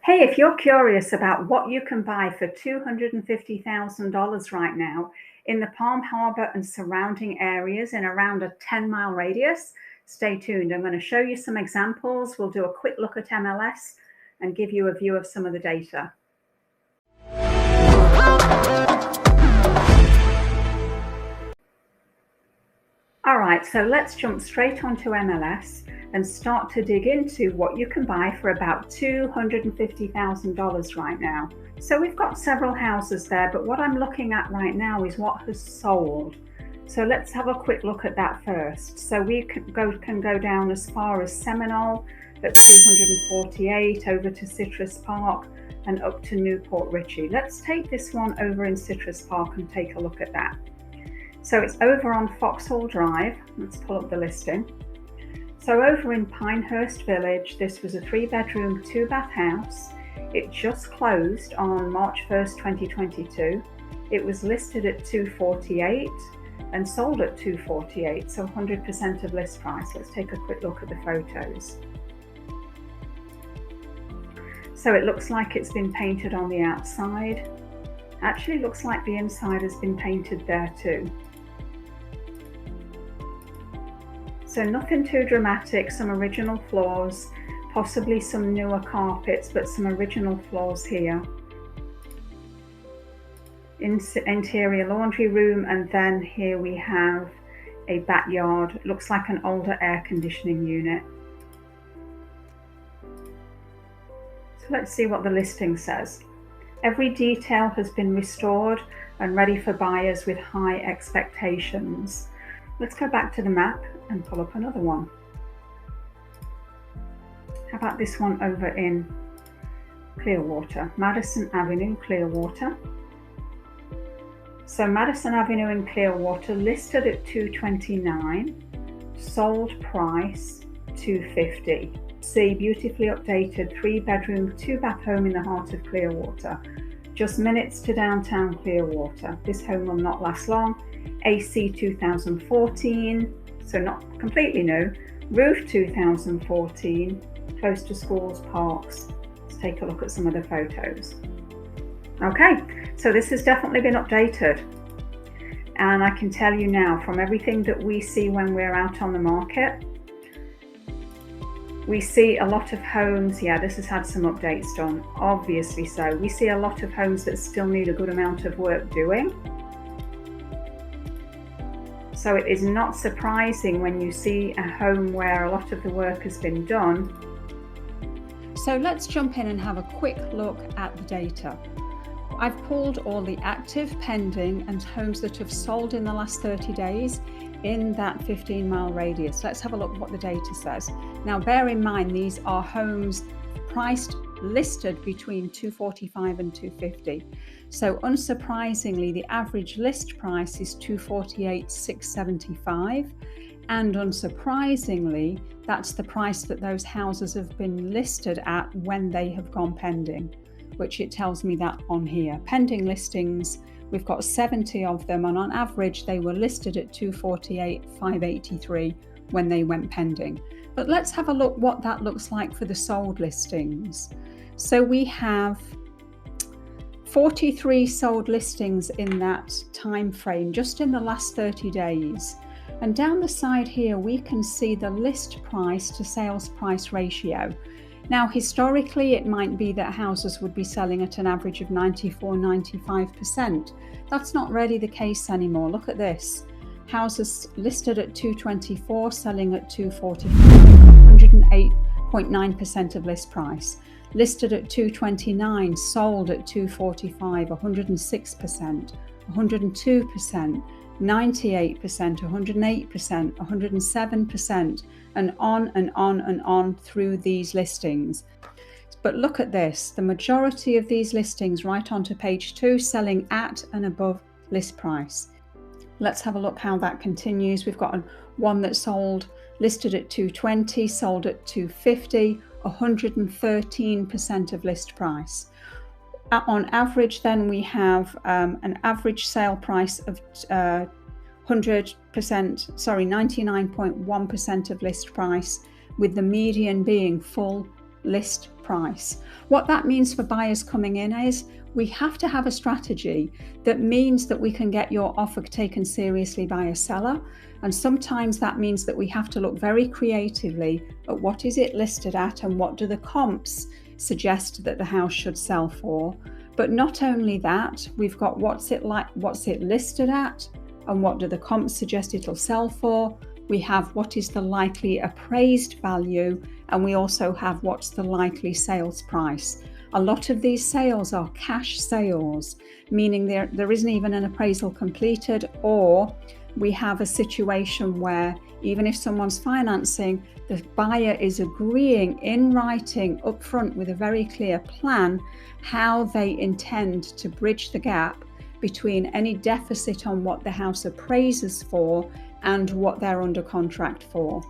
Hey, if you're curious about what you can buy for $250,000 right now in the Palm Harbor and surrounding areas in around a 10-mile radius, stay tuned. I'm going to show you some examples. We'll do a quick look at MLS and give you a view of some of the data. All right, so let's jump straight onto MLS and start to dig into what you can buy for about $250,000 right now. So we've got several houses there, but what I'm looking at right now is what has sold. So let's have a quick look at that first. So we can go down as far as Seminole at 248, over to Citrus Park and up to New Port Richey. Let's take this one over in Citrus Park and take a look at that. So it's over on Foxhall Drive. Let's pull up the listing. So over in Pinehurst Village, this was a 3-bedroom, 2-bath house. It just closed on March 1st, 2022. It was listed at $248 and sold at $248, so 100% of list price. Let's take a quick look at the photos. So it looks like it's been painted on the outside. Actually looks like the inside has been painted there too. So nothing too dramatic, some original floors, possibly some newer carpets, but some original floors here. Interior laundry room, and then here we have a backyard. Looks like an older air conditioning unit. So let's see what the listing says. Every detail has been restored and ready for buyers with high expectations. Let's go back to the map and pull up another one. How about this one over in Clearwater, Madison Avenue, Clearwater. So Madison Avenue in Clearwater, listed at $229, sold price $250. See, beautifully updated 3-bedroom, 2-bath home in the heart of Clearwater. Just minutes to downtown Clearwater. This home will not last long. AC 2014, so not completely new. Roof 2014, close to schools, parks. Let's take a look at some of the photos. Okay, so this has definitely been updated. And I can tell you now, from everything that we see when we're out on the market, we see a lot of homes. Yeah, this has had some updates done, obviously so. We see a lot of homes that still need a good amount of work doing. So it is not surprising when you see a home where a lot of the work has been done. So let's jump in and have a quick look at the data. I've pulled all the active, pending and homes that have sold in the last 30 days in that 15-mile radius. Let's have a look at what the data says. Now bear in mind, these are homes priced listed between $245 and $250. So unsurprisingly, the average list price is $248,675, and unsurprisingly, that's the price that those houses have been listed at when they have gone pending, which it tells me that on here. Pending listings, we've got 70 of them, and on average they were listed at $248,583 when they went pending. But let's have a look what that looks like for the sold listings. So we have 43 sold listings in that time frame, just in the last 30 days. And down the side here, we can see the list price to sales price ratio. Now, historically, it might be that houses would be selling at an average of 94-95%. That's not really the case anymore. Look at this. Houses listed at $224, selling at $245, 108.9% of list price. Listed at $229, sold at $245, 106%, 102%, 98%, 108%, 107%, and on and on and on through these listings. But look at this, the majority of these listings right onto page 2 selling at and above list price. Let's have a look how that continues. We've got one that sold listed at $220, sold at $250, 113% of list price. On average, then we have an average sale price of 99.1% of list price, with the median being full list price. What that means for buyers coming in is we have to have a strategy that means that we can get your offer taken seriously by a seller. And sometimes that means that we have to look very creatively at what is it listed at and what do the comps suggest that the house should sell for. But not only that, we've got what's it listed at and what do the comps suggest it'll sell for. We have what is the likely appraised value, and we also have what's the likely sales price. A lot of these sales are cash sales, meaning there isn't even an appraisal completed, or we have a situation where even if someone's financing, the buyer is agreeing in writing upfront with a very clear plan how they intend to bridge the gap between any deficit on what the house appraises for and what they're under contract for.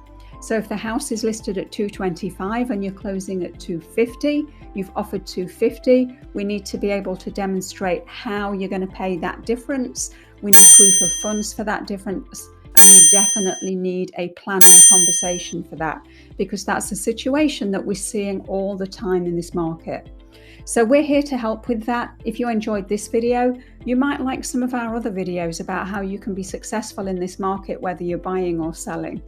So if the house is listed at 225 and you're closing at 250, you've offered 250, we need to be able to demonstrate how you're going to pay that difference. We need proof of funds for that difference, and we definitely need a plan and a conversation for that, because that's a situation that we're seeing all the time in this market. So we're here to help with that. If you enjoyed this video, you might like some of our other videos about how you can be successful in this market, whether you're buying or selling.